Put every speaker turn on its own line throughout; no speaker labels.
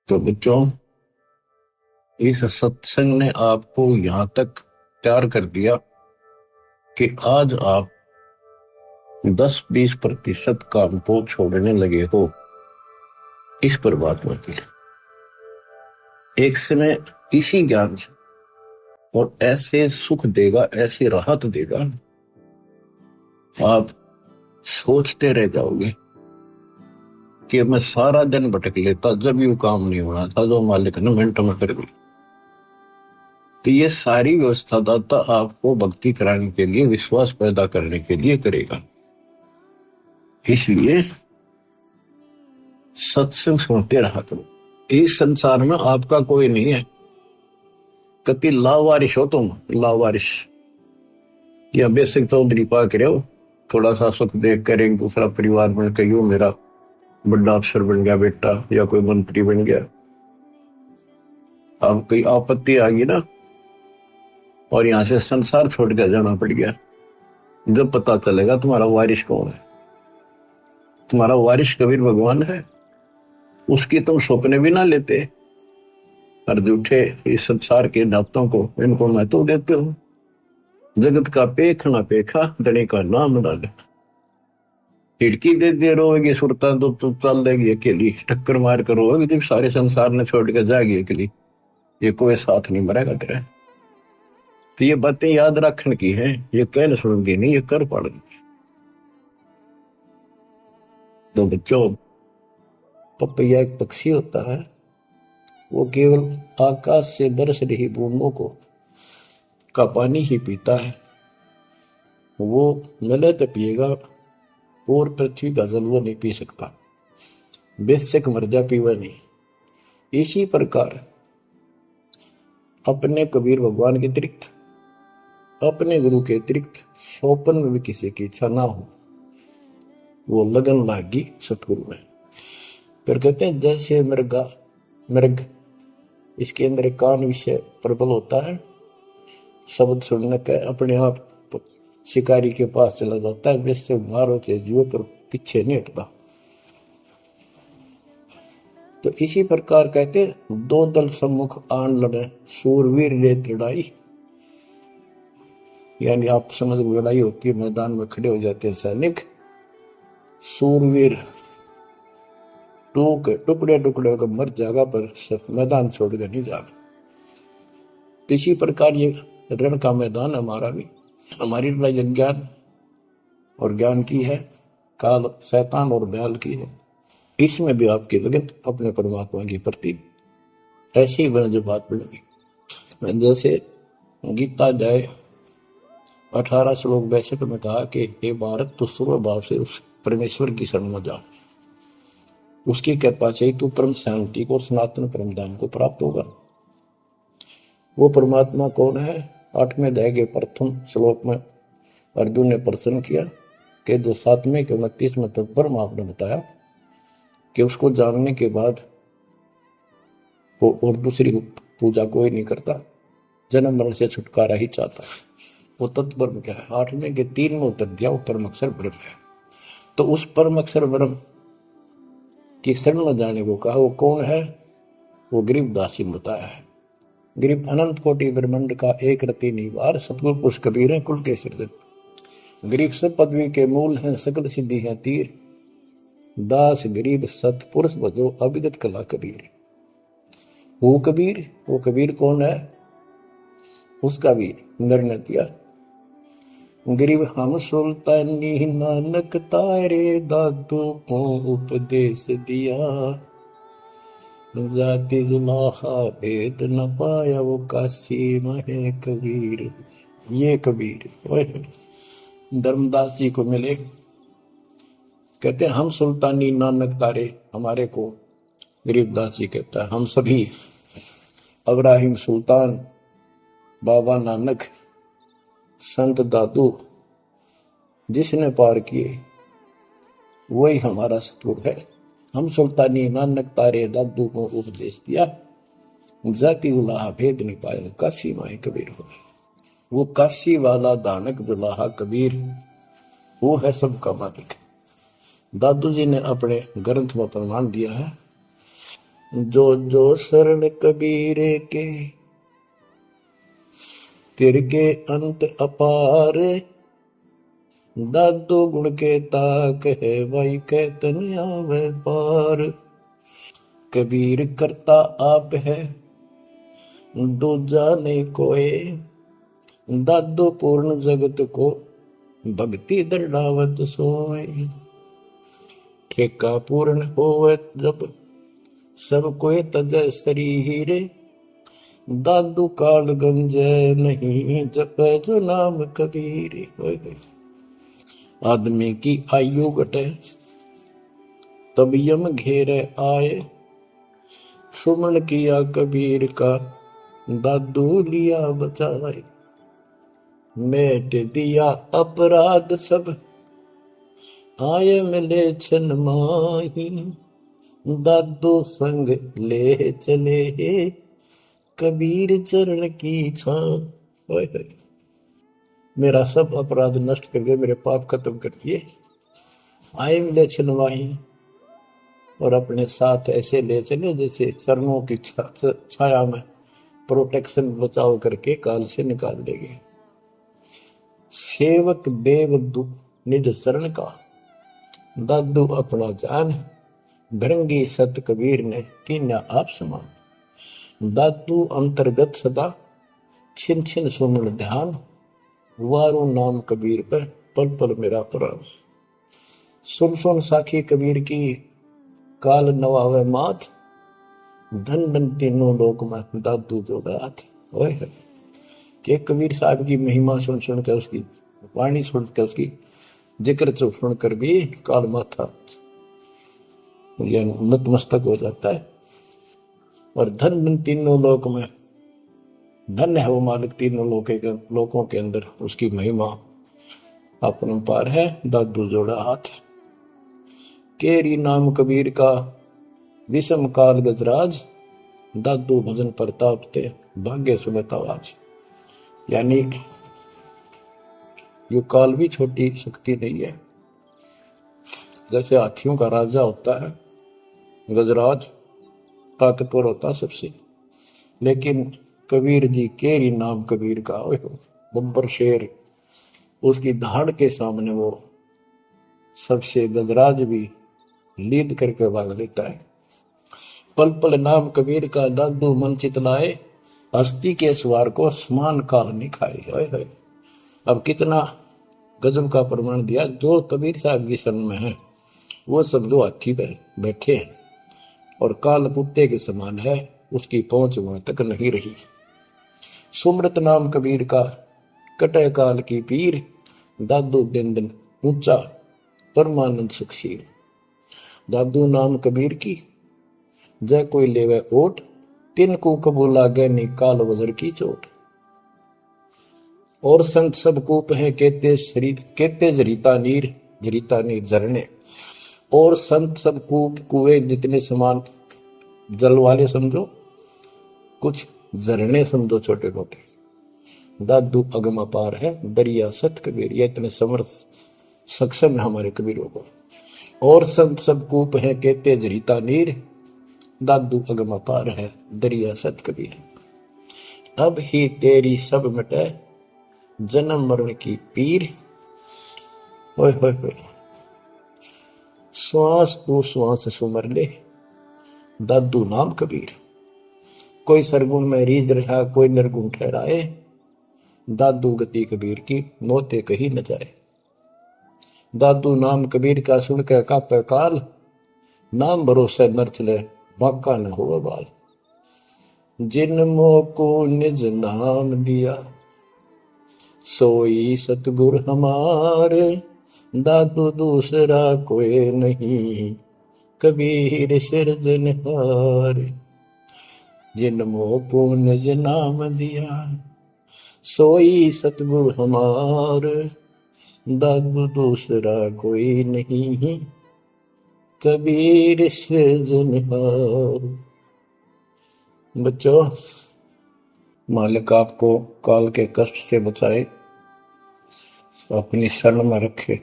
तो बच्चों, इस सत्संग ने आपको यहां तक तैयार कर दिया कि आज आप 10-20% काम को छोड़ने लगे हो इस परमात्मा के लिए। एक समय इसी ज्ञान से और ऐसे सुख देगा, ऐसी राहत देगा, आप सोचते रह जाओगे कि मैं सारा दिन भटक लेता, जब यू काम नहीं होना था जो मालिक ने मिनट में कर दी। तो ये सारी व्यवस्था दाता आपको भक्ति कराने के लिए, विश्वास पैदा करने के लिए करेगा। इसलिए सत्संग सुनते रहा करो। इस संसार में आपका कोई नहीं है। कति लावारिश हो तुम, लावारिश या बेसिक चौधरी पा के रहो, थोड़ा सा सुख देख कर एक दूसरा परिवार बन के यूं मेरा बड़ा अफसर बन गया बेटा, या कोई मंत्री बन गया। अब कोई आपत्ति आ गई ना और यहां से संसार छोड़ कर जाना पड़ गया, जब पता चलेगा तुम्हारा वारिश कौन है। तुम्हारा वारिश कबीर भगवान है, उसकी तुम सपने भी ना लेते और झूठे इस संसार के नातों को इनको महत्व देते हो। जगत का पेख ना पेखा, धनी का नाम ना ले। खिड़की दे दे रोएगी सुरता तो चल देगी अकेली, टक्कर मार कर रोएगी जब सारे संसार ने छोड़ कर जाएगी अकेली। ये कोई साथ नहीं मरेगा तेरा। तो ये बातें याद रखने की है, ये कहने सुनती नहीं, ये कर पड़ेगी। तो बच्चों, पपैया एक पक्षी होता है, वो केवल आकाश से बरस रही बूंदों को का पानी ही पीता है। वो मिले तो पिएगा, और पृथ्वी का जल वो नहीं पी सकता। बेशक मर जा, पीवा नहीं। इसी प्रकार अपने कबीर भगवान के अतिरिक्त, अपने गुरु के अतिरिक्त सोपन में भी किसी की इच्छा ना हो, वो लगन लागी सतगुरु में। फिर कहते हैं जैसे मृग इसके अंदर एक कान विषय प्रबल होता है, शब्द सुनने का अपने आप शिकारी के पास चला जाता है, वैसे मारो चाहे जीव पर पीछे नहीं हटता। तो इसी प्रकार कहते दो दल सम्मुख आन लड़े, सूरवीर रे लड़ाई। यानी आप समझ लड़ाई होती है, मैदान में खड़े हो जाते हैं सैनिक, सूरवीर टुकड़े टुकड़े होकर मर जाएगा, पर मैदान छोड़कर नहीं जाएगा। इसी प्रकार ये रण का मैदान हमारा भी, हमारी लड़ाई अज्ञान और ज्ञान की है, काल शैतान और दयाल की है। इसमें भी आपकी लगन अपने परमात्मा की प्रति ऐसी ही बने जो बात बढ़ेगी। जैसे गीता अध्याय 18 श्लोक 62 में कहा कि हे भारत, तू सर्व भाव से उस परमेश्वर की शरण में जा, उसकी कृपा से तू परम शांति को, सनातन परम धाम को प्राप्त होगा। वो परमात्मा कौन है? 8वें अध्याय के प्रथम श्लोक में अर्जुन ने प्रश्न किया कि जो 7वें के 29वें तक ब्रह्म आपने बताया कि उसको जानने के बाद वो और दूसरी पूजा कोई नहीं करता, जन्म मरण से छुटकारा ही चाहता है। वो तत्ब्रह्म क्या है? 8वें के 3 में उत्तर दिया, वो परम अक्षर ब्रह्म है। तो उस परम अक्षर ब्रह्म की शरण में जाने को कहा। वो कौन है? वो गरीबदास जी ने बताया है। गरीब अनंत कोटि ब्रह्मांड का एक रति निवार, सतगुरु पुरुष कबीर है कुल के सिरजन। गरीब सब पदवी के मूल हैं, सकल सिद्धि है तीर, दास गरीब सतपुरुष बजो अभिगत कला कबीर। वो कबीर कौन है? उसका भी निर्णय दिया। गरीब हम सुल्तानी नानक तारे, दादू को उपदेश दिया, जाति जुलाहा भेद न पाया, वो काशी महे कबीर। ये कबीर धर्मदास जी को मिले, कहते हम सुल्तानी नानक तारे, हमारे को गरीबदास जी कहता है हम सभी इब्राहिम सुल्तान, बाबा नानक, संत दादू जिसने पार किए वही हमारा सतगुरु है। हम सुल्तानी नानक तारे, दादू को उपदेश दिया, जाति उलाहा भेद नहीं पाया, काशी माए कबीर हो। वो काशी वाला दानक दुलाहा कबीर, वो है सबका मालिक। दादू जी ने अपने ग्रंथ में प्रमाण दिया है जो जो शरण कबीर के तिरके अंत अपार, दादो गुण के ताक है भाई कहतन आवे पार। कबीर करता आप है दूजा नहीं कोई, दादो पूर्ण जगत को भक्ति दृढ़ावत सोए। ठेका पूर्ण होवे जब सब कोई तजय शरीर, दादू काल गंजय नहीं जपे जो नाम कबीर। आदमी की आयु घटे तब यम घेरे आए, सुमन किया कबीर का दादू लिया बचाए। मेट दिया अपराध सब आए मिले छन माही, दादू संग ले चले कबीर चरण की छां। मेरा सब अपराध नष्ट कर दिए, मेरे पाप खत्म कर दिए, आए मिले छन माही, और अपने साथ ऐसे ले चले जैसे चरणों की छाया में प्रोटेक्शन बचाव करके काल से निकाल देंगे। सेवक देव निज शरण का, दादू अपना जान, भृंगी सत कबीर ने कीन्या आप समान। दादू अंतर्गत सदा छिन छिन सुमन ध्यान, वारू नाम कबीर पर पल पल मेरा प्राण। सुन सुन साखी कबीर की काल नवावे माथ, धन धन तीनों लोक में दादू जोड़ा हाथ। कि कबीर साहब की महिमा सुन सुन कर, उसकी वाणी सुन कर, उसकी जिक्र सुन कर भी काल माथा नतमस्तक हो जाता है। और धन धन तीनों लोक में, धन्य है वो मालिक तीनों लोकों के अंदर, उसकी महिमा अपरंपार है। दादू जोड़ा हाथ, केरी नाम कबीर का विषम काल गजराज, दादू भजन प्रताप ते भाग्य सुमित आवाज। यानी ये काल भी छोटी शक्ति नहीं है। जैसे हाथियों का राजा होता है गजराज, ताकतवर होता सबसे, लेकिन कबीर जी केरी नाम कबीर का बब्बर शेर, उसकी धाड़ के सामने वो सबसे गजराज भी लीद करके भाग लेता है। पल पल नाम कबीर का दादू मन चितलाए, हस्ती के सवार को समान काल निखाए। अब कितना गजब का प्रमाण दिया। जो कबीर साहब की शरण में है वो सब जो हाथी पे बैठे हैं और काल कुत्ते के समान है, उसकी पहुंच वहां तक नहीं रही। सुमृत नाम कबीर का कटे काल की पीर, दादू दिन दिन ऊंचा परमानंद सुखशील। दादू नाम कबीर की जय कोई लेवे ओट, तिन को कबूल लागे नी काल वजर की चोट। और संत सब कूप है कहते जरीता नीर झरने। और संत सब कूप कुएं जितने समान जल वाले समझो, कुछ झरने समझो छोटे छोटे। दादू अगम अपार है दरिया सत कबीर, ये इतने समर्थ सक्षम है हमारे कबीरों को। और संत सब कूप है कहते जरीता नीर, दादू अगम अपार है दरिया सत कबीर। अब ही तेरी सब मिटे जन्म मरण की पीर। ओए होए होए, श्वास को श्वास सुमर ले दादू नाम कबीर। कोई सरगुण में रीझ रहा, कोई निर्गुण ठहराए, दादू गति कबीर की मोते कही न जाए। दादू नाम कबीर का सुन के कापे काल, नाम भरोसे नर चले बाका न हो बाल। जिन मोह को निज नाम दिया, सोई सतगुर हमारे, दादू दूसरा कोई नहीं कबीर सिरजनहार। जिन मोह को निज नाम दिया, सोई सतगुरु हमार, दादू दूसरा कोई नहीं कबीर सिरजनहार। बच्चों, मालिक आपको काल के कष्ट से बचाए, अपनी शरण में रखे,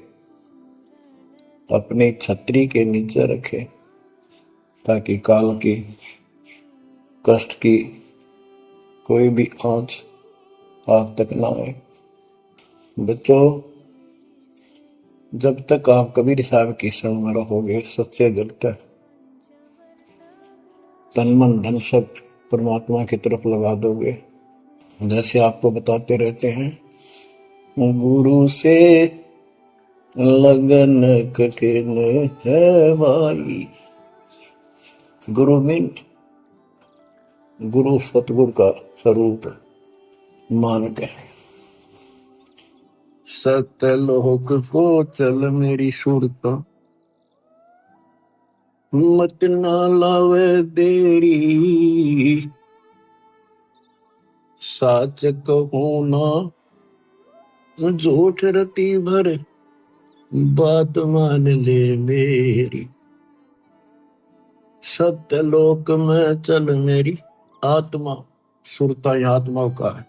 अपनी छतरी के नीचे रखे, ताकि काल की कष्ट की कोई भी आंच आप तक ना आए। बच्चों, जब तक आप कबीर साहब की शरण में रहोगे, सच्चे दिल तक तन मन धन सब परमात्मा की तरफ लगा दोगे। जैसे आपको बताते रहते हैं, गुरु से लगन कठिन है भाई। गुरु मीन गुरु सतगुरु का स्वरूप मान के सतलोक को चल मेरी सूरत, मत ना लावे देरी। साच कहूं ना झूठ रति भर, बात मान ले मेरी। सत्यलोक में चल मेरी आत्मा, सुरता आत्मा का है,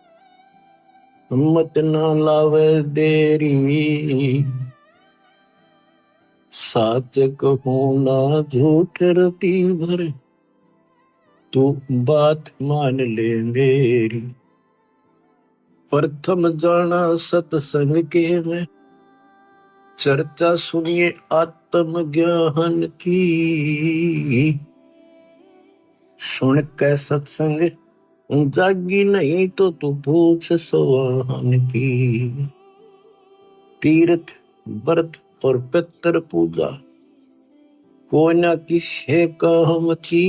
मत ना लावे देरी। साच कहूं ना झूठ रति भर, तू बात मान ले मेरी। प्रथम जाना सत्संग के में, चर्चा सुनिए आत्म ज्ञान की। सुन के सत्संग जागी नहीं तो तू पूछ सवाहन की। तीर्थ व्रत और पितर पूजा को न किसे काम की।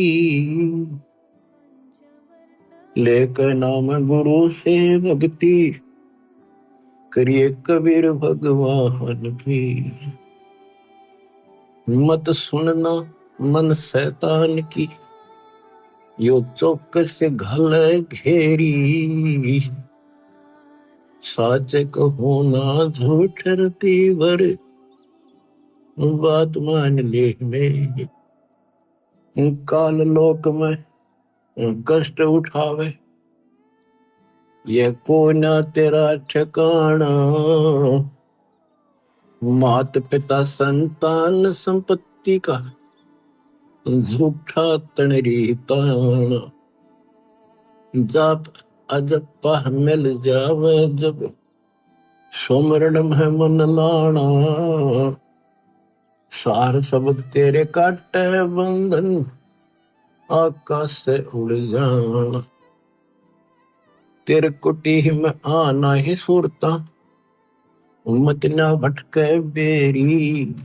लेकर नाम गुरु से भक्ति, करिए कबीर भगवान की। मत सुनना मन शैतान की, यो चौकस घल घेरी। साच कहो ना झूठ रति भर, बात मान ले मेरी। काल लोक में कष्ट उठावे, ये कोना तेरा ठिकाना। मात पिता संतान संपत्ति का, झूठा तणरी ताना। जाप अजपा मिल जावे जब, सुमरण में मन लाना। सार शब्द तेरे काटे बंधन, आकाश से उड़ जाना। तेरे कुटी में आना ही सुरता, मत ना भटके बेरी।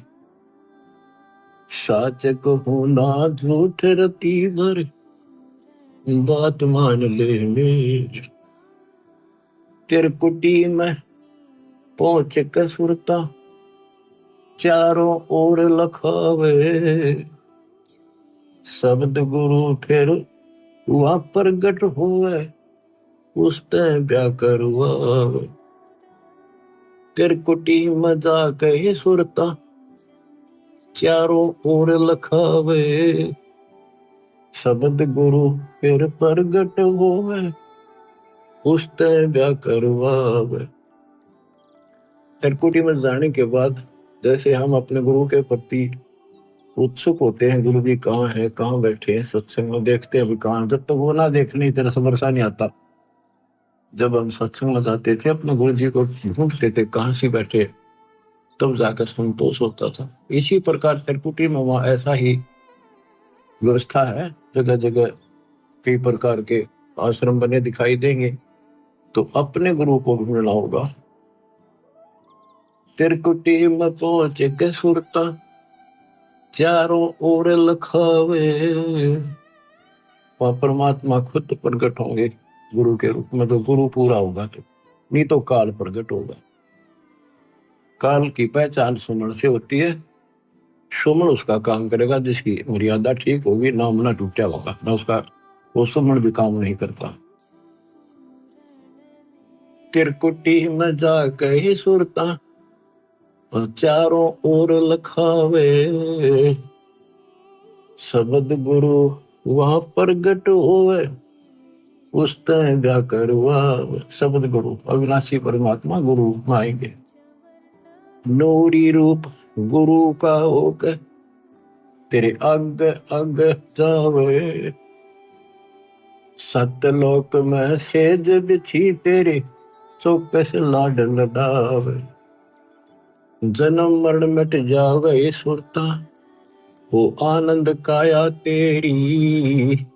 साच कहूं ना झूठ रति भर, बात मान ले मेरी। तेरे कुटी में पहुंच के सुरता, चारों ओर लखावे। शब्द गुरु फिर वहां प्रगट हुए, उसते ब्या करवावे। तेरे कुटी में जाके ही सुरता, चारों ओर लखावे। शब्द गुरु फिर प्रगट होवे, उसते ब्या करवावे। त्रिकुटी में जाने के बाद जैसे हम अपने गुरु के प्रति उत्सुक होते हैं, गुरु जी कहाँ है, कहाँ बैठे हैं, सत्संग में देखते हैं अभी कहाँ। जब तक वो ना देखने तेरा समरसा नहीं आता। जब हम सत्संग में जाते थे, अपने गुरु जी को ढूंढते थे कहाँ से बैठे, तब जाकर संतोष होता था। इसी प्रकार त्रिकुटी में वहां ऐसा ही व्यवस्था है, जगह जगह कई प्रकार के आश्रम बने दिखाई देंगे। तो अपने गुरु को ढूंढना होगा। त्रिकुटी में पहुंच के सुरता, चारों ओर लखावे। वहां परमात्मा खुद प्रकट होंगे गुरु के रूप में। तो गुरु पूरा होगा, तो नहीं तो काल प्रकट होगा। काल की पहचान सुमन से होती है। सुमन उसका काम करेगा जिसकी मर्यादा ठीक होगी, नाम ना टूटा होगा, ना उसका वो सुमन भी काम नहीं करता। त्रिकुटी में जाके ही सुरता, चारों ओर लखावे। शब्द गुरु वहां प्रगट होवे, उसते ब्या करवावे। शब्द गुरु अविनाशी परमात्मा गुरु में आएंगे। नूरी रूप गुरु का होकर, तेरे अग अग जावे। सतलोक में सेज बिछी तेरे चौकस लाड लडावे। जन्म मरण मिट जावे सुरता वो आनंद काया तेरी।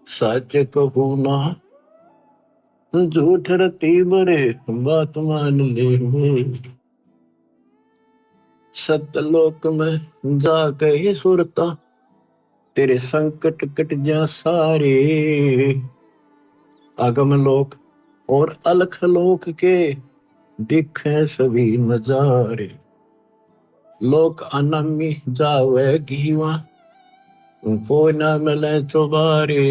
सच कहू ना झूठ रती बरे बात मान ले। सतलोक में जाके सुरता तेरे संकट कट जा सारे। आगम लोक और अलख लोक के दिखे सभी नजारे। लोक अनमी जावे घीवा को न मिले चुबारे।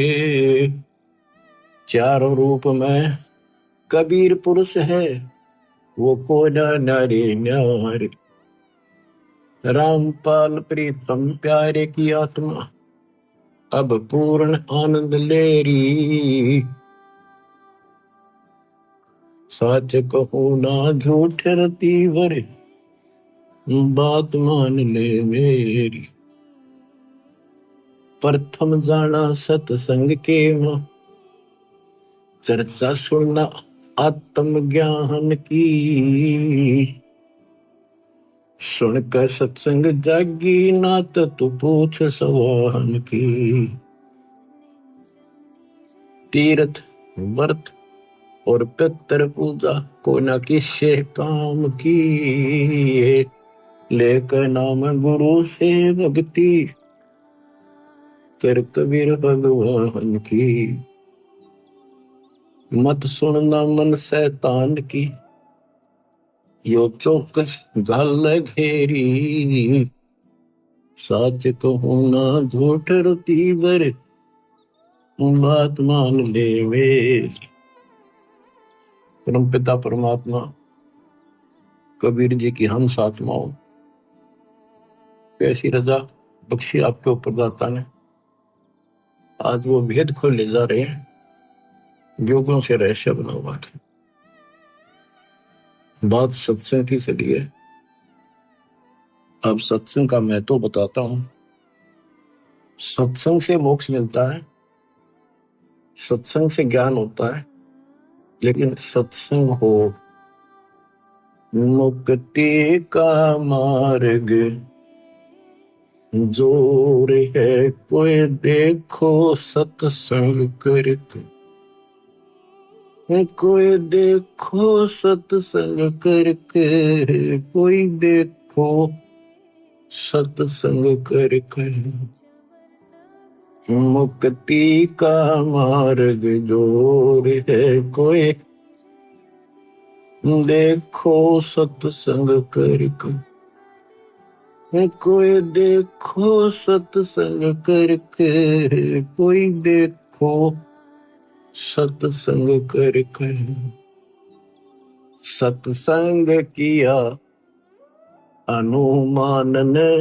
चारों रूप में कबीर पुरुष है वो को न नारे न्यारे। रामपाल प्रीतम प्यारे की आत्मा अब पूर्ण आनंद ले री। सच कहूं ना झूठ रती वर बात मान ले मेरी। प्रथम जाना सत्संग के मां चर्चा सुनना आत्म ज्ञान की। सुनकर सत्संग जागी नात तू पूछ सवाहन की। तीर्थ व्रत और पितर पूजा को न किसे काम की। लेकर नाम गुरु से भक्ति कर कबीर भगवान की। मत सुनना मन शैतान की यो चौकस गल घेरी। सच कहूं ना झूठ रती बर बात मान ले वे। परम पिता परमात्मा कबीर जी की हम आत्माओं कैसी रजा बख्शी आपके ऊपर दाता ने। आज वो भेद खोल ले जा रहे हैं योगों से रहस्य बना हुआ था। बात सत्संग की चली है। अब सत्संग का मैं तो बताता हूं। सत्संग से मोक्ष मिलता है, सत्संग से ज्ञान होता है, लेकिन सत्संग हो मुक्ति का मार्ग जोर है कोई देखो सत्संग करके। कोई देखो सत्संग करके कोई देखो सत्संग करके। मुक्ति का मार्ग जोर है कोई देखो सत्संग करके। कोई देखो सत्संग करके कोई देखो सत्संग करके। सत्संग किया हनुमान ने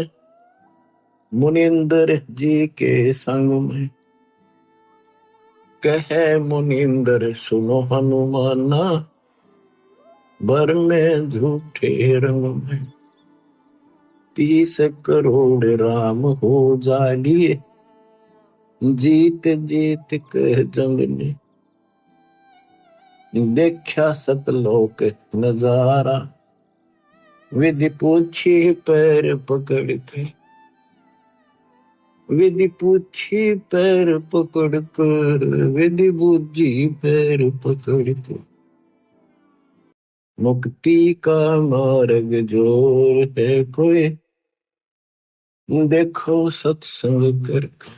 मुनिंदर जी के संग में। कहे मुनिंदर सुनो हनुमाना बर में झूठे रंग में। 30 करोड़ राम हो जालिए जीत जीत कर जंग ने। देखा सतलोक नजारा विधि पूछी पैर पकड़ के। विधि पूछी पैर पकड़ कर विधि बूझी पैर पकड़ के। मुक्ति का मार्ग जोर है कोई देखो सत्संग करके।